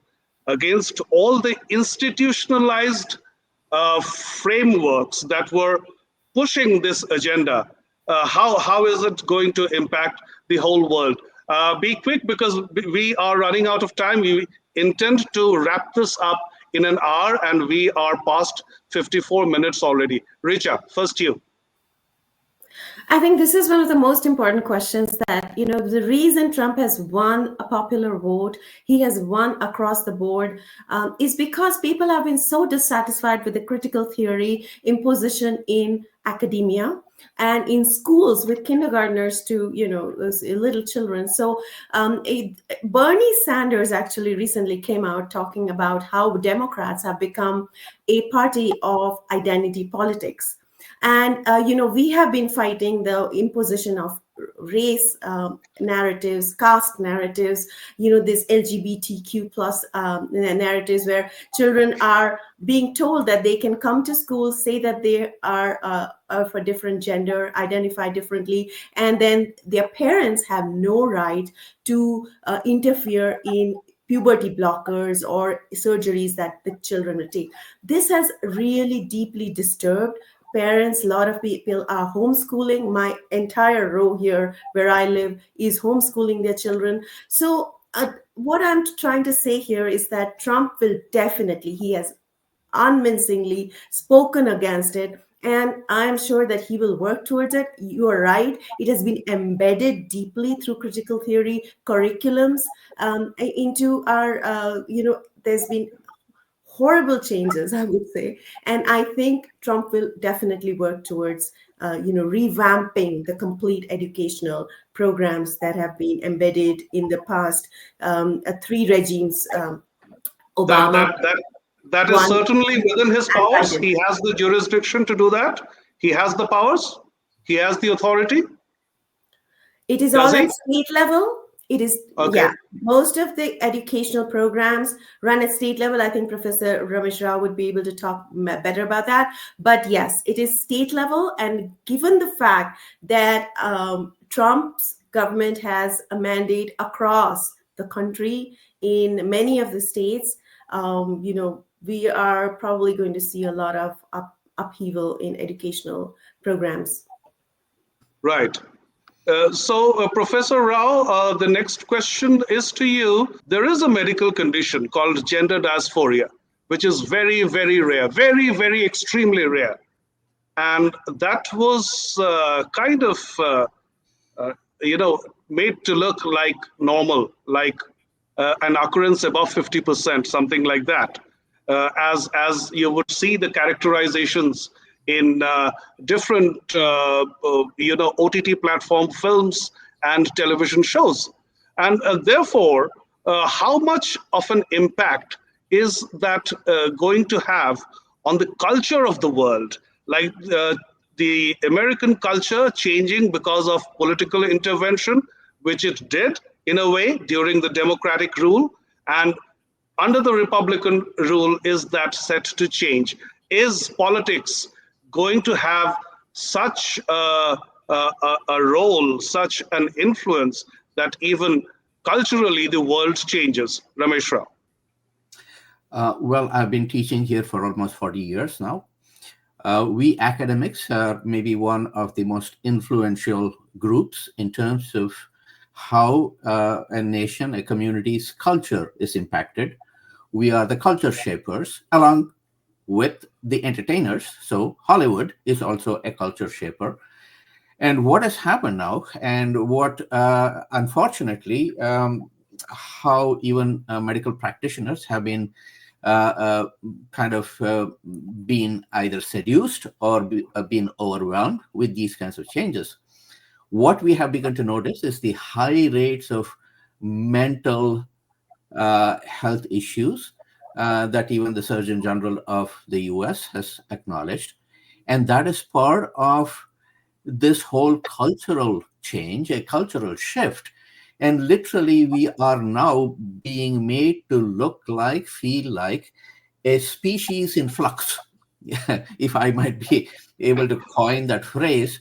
against all the institutionalized frameworks that were pushing this agenda, how is it going to impact the whole world? Be quick, because we are running out of time. We intend to wrap this up in an hour, and we are past 54 minutes already. Richa, first you. I think this is one of the most important questions that, the reason Trump has won a popular vote, he has won across the board, is because people have been so dissatisfied with the critical theory imposition in academia and in schools with kindergartners to, those little children. So Bernie Sanders actually recently came out talking about how Democrats have become a party of identity politics. And, we have been fighting the imposition of race narratives, caste narratives, this LGBTQ plus narratives where children are being told that they can come to school, say that they are of a different gender, identify differently, and then their parents have no right to interfere in puberty blockers or surgeries that the children will take. This has really deeply disturbed parents. A lot of people are homeschooling. My entire row here where I live is homeschooling their children. So what I'm trying to say here is that Trump will definitely, he has unmincingly spoken against it. And I'm sure that he will work towards it. You are right. It has been embedded deeply through critical theory curriculums into our, there's been horrible changes, I would say. And I think Trump will definitely work towards, revamping the complete educational programs that have been embedded in the past 3 regimes, Obama. That is certainly within his powers. He has the jurisdiction to do that. He has the powers. He has the authority. It is all at state level. It is, yeah. Most of the educational programs run at state level. I think Professor Ramesh Rao would be able to talk better about that. But yes, it is state level. And given the fact that Trump's government has a mandate across the country in many of the states, we are probably going to see a lot of upheaval in educational programs. Right. So, Professor Rao, the next question is to you. There is a medical condition called gender dysphoria, which is very, very rare, very, very extremely rare. And that was kind of, made to look like normal, like an occurrence above 50%, something like that. As you would see the characterizations in different, OTT platform films and television shows. And therefore, how much of an impact is that going to have on the culture of the world? Like the American culture changing because of political intervention, which it did in a way during the Democratic rule, and under the Republican rule, is that set to change? Is politics going to have such a role, such an influence that even culturally the world changes? Ramesh Rao. Well, I've been teaching here for almost 40 years now. We academics are maybe one of the most influential groups in terms of how a nation, a community's culture is impacted. We are the culture shapers, along with the entertainers. So Hollywood is also a culture shaper. And what has happened now, and what unfortunately, how even medical practitioners have been kind of been either seduced or been overwhelmed with these kinds of changes. What we have begun to notice is the high rates of mental health issues that even the Surgeon General of the US has acknowledged. And that is part of this whole cultural change, a cultural shift. And literally, we are now being made to look like, feel like a species in flux, if I might be able to coin that phrase,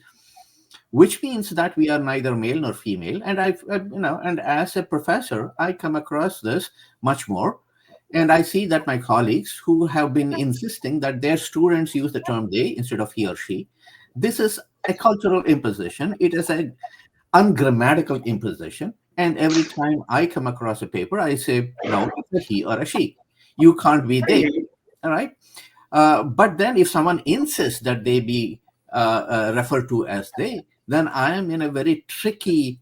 which means that we are neither male nor female. And and as a professor, I come across this much more. And I see that my colleagues who have been insisting that their students use the term they instead of he or she, this is a cultural imposition. It is an ungrammatical imposition. And every time I come across a paper, I say, no, it's a he or a she. You can't be they. All right. But then if someone insists that they be referred to as they, then I am in a very tricky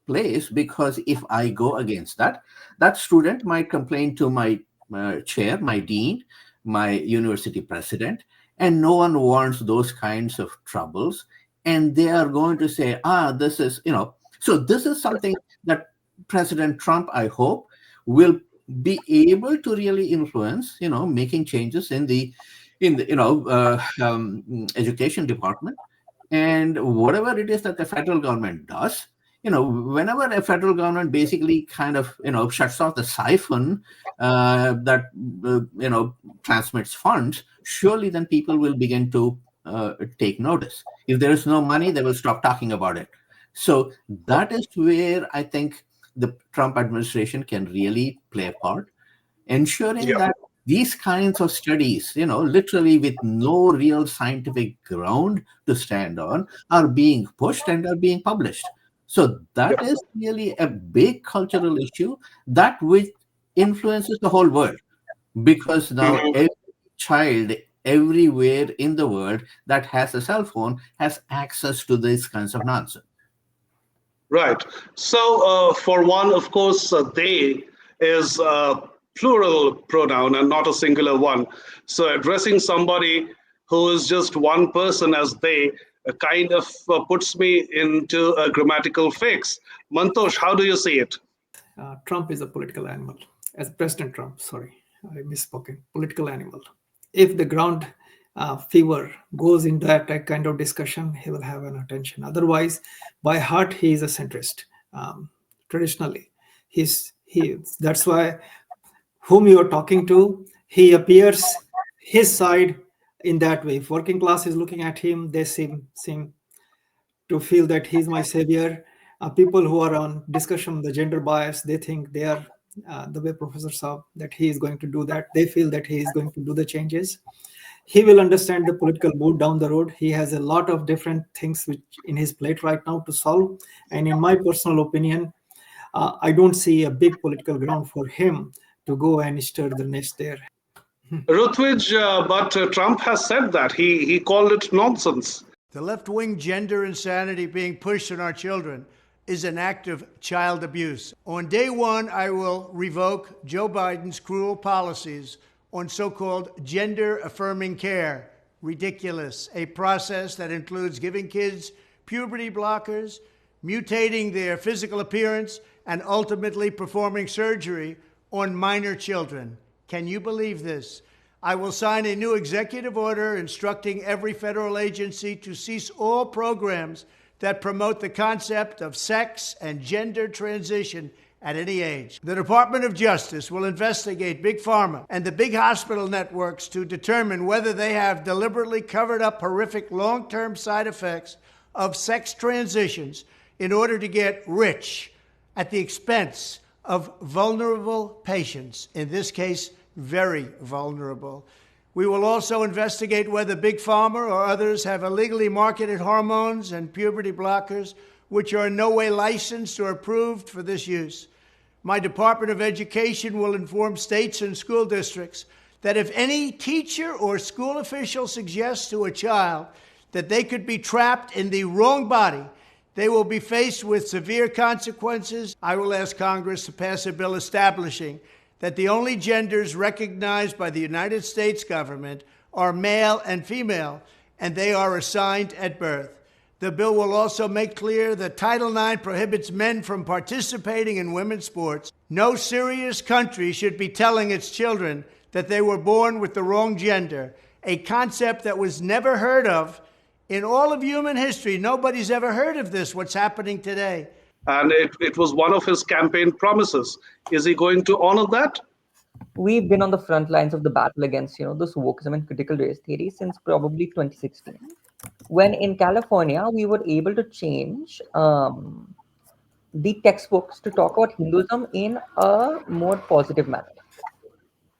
place, because if I go against that, that student might complain to my chair, my dean, my university president, and no one wants those kinds of troubles. And they are going to say, this is, so this is something that President Trump, I hope, will be able to really influence, making changes in the education department. And whatever it is that the federal government does, whenever a federal government basically kind of, shuts off the siphon that, transmits funds, surely then people will begin to take notice. If there is no money, they will stop talking about it. So that is where I think the Trump administration can really play a part, ensuring that these kinds of studies, literally with no real scientific ground to stand on, are being pushed and are being published. So that is really a big cultural issue that which influences the whole world, because now every child everywhere in the world that has a cell phone has access to these kinds of nonsense. Right. So, for one, of course, they is a plural pronoun and not a singular one. So, addressing somebody who is just one person as they kind of puts me into a grammatical fix. Mantosh, how do you see it? Trump is a political animal. As President Trump, sorry, I misspoken. Political animal. If the ground fever goes in that kind of discussion, he will have an attention. Otherwise, by heart, he is a centrist. Traditionally, that's why whom you are talking to, he appears his side in that way. If working class is looking at him, they seem to feel that he's my savior. People who are on discussion on the gender bias, they think they are the way professors are, that he is going to do that. They feel that he is going to do the changes. He will understand the political mood down the road. He has a lot of different things which in his plate right now to solve. And in my personal opinion, I don't see a big political ground for him to go and stir the nest there. Ruthwij, but Trump has said that. He called it nonsense. The left-wing gender insanity being pushed on our children is an act of child abuse. On day one, I will revoke Joe Biden's cruel policies on so-called gender-affirming care. Ridiculous. A process that includes giving kids puberty blockers, mutating their physical appearance, and ultimately performing surgery on minor children. Can you believe this? I will sign a new executive order instructing every federal agency to cease all programs that promote the concept of sex and gender transition at any age. The Department of Justice will investigate Big Pharma and the big hospital networks to determine whether they have deliberately covered up horrific long-term side effects of sex transitions in order to get rich at the expense of vulnerable patients, in this case, very vulnerable. We will also investigate whether Big Pharma or others have illegally marketed hormones and puberty blockers which are in no way licensed or approved for this use. My Department of Education will inform states and school districts that if any teacher or school official suggests to a child that they could be trapped in the wrong body, they will be faced with severe consequences. I will ask Congress to pass a bill establishing that the only genders recognized by the United States government are male and female, and they are assigned at birth. The bill will also make clear that Title IX prohibits men from participating in women's sports. No serious country should be telling its children that they were born with the wrong gender, a concept that was never heard of in all of human history. Nobody's ever heard of this, what's happening today. And it was one of his campaign promises. Is he going to honor that? We've been on the front lines of the battle against, this wokeism and critical race theory since probably 2016, when in California we were able to change the textbooks to talk about Hinduism in a more positive manner.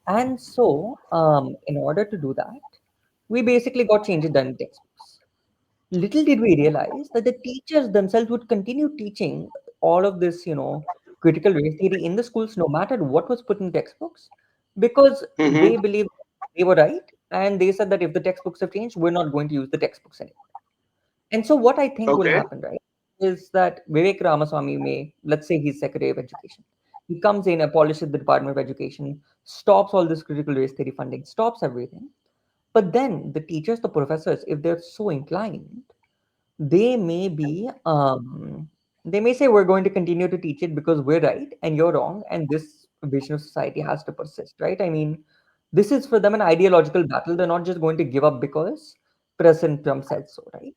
And so, in order to do that, we basically got changes done in textbooks. Little did we realize that the teachers themselves would continue teaching all of this, critical race theory in the schools, no matter what was put in textbooks, because they believed they were right. And they said that if the textbooks have changed, we're not going to use the textbooks anymore. And so what I think will happen, right, is that Vivek Ramaswamy let's say he's Secretary of Education. He comes in, abolishes the Department of Education, stops all this critical race theory funding, stops everything. But then the teachers, the professors, if they're so inclined, they may say we're going to continue to teach it because we're right and you're wrong, and this vision of society has to persist, right? I mean, this is for them an ideological battle. They're not just going to give up because President Trump said so, right?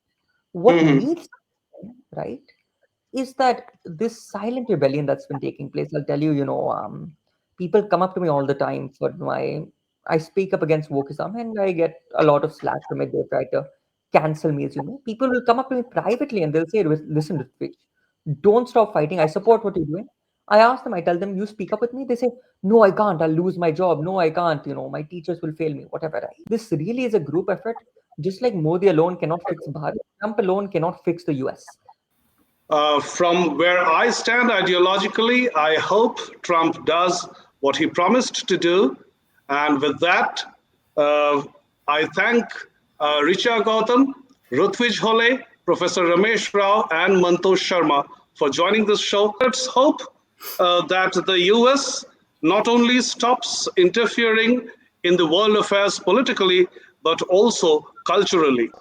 What needs to happen, right, is that this silent rebellion that's been taking place. I'll tell you, people come up to me all the time for I speak up against wokeism and I get a lot of slack from it. They try to cancel me, as you know. People will come up to me privately and they'll say, listen, Ritvik, don't stop fighting. I support what you're doing. I ask them, I tell them, you speak up with me. They say, no, I can't. I'll lose my job. No, I can't. My teachers will fail me, whatever. Right? This really is a group effort. Just like Modi alone cannot fix Bharat, Trump alone cannot fix the US. From where I stand ideologically, I hope Trump does what he promised to do. And with that, I thank Richa Gautam, Rutvij Hole, Professor Ramesh Rao, and Mantosh Sharma for joining this show. Let's hope that the US not only stops interfering in the world affairs politically, but also culturally.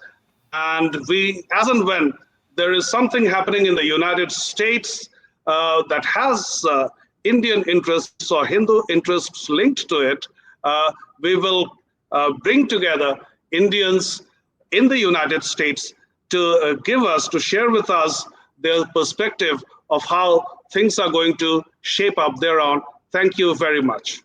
And as and when there is something happening in the United States that has Indian interests or Hindu interests linked to it, we will bring together Indians in the United States to share with us their perspective of how things are going to shape up thereon. Thank you very much.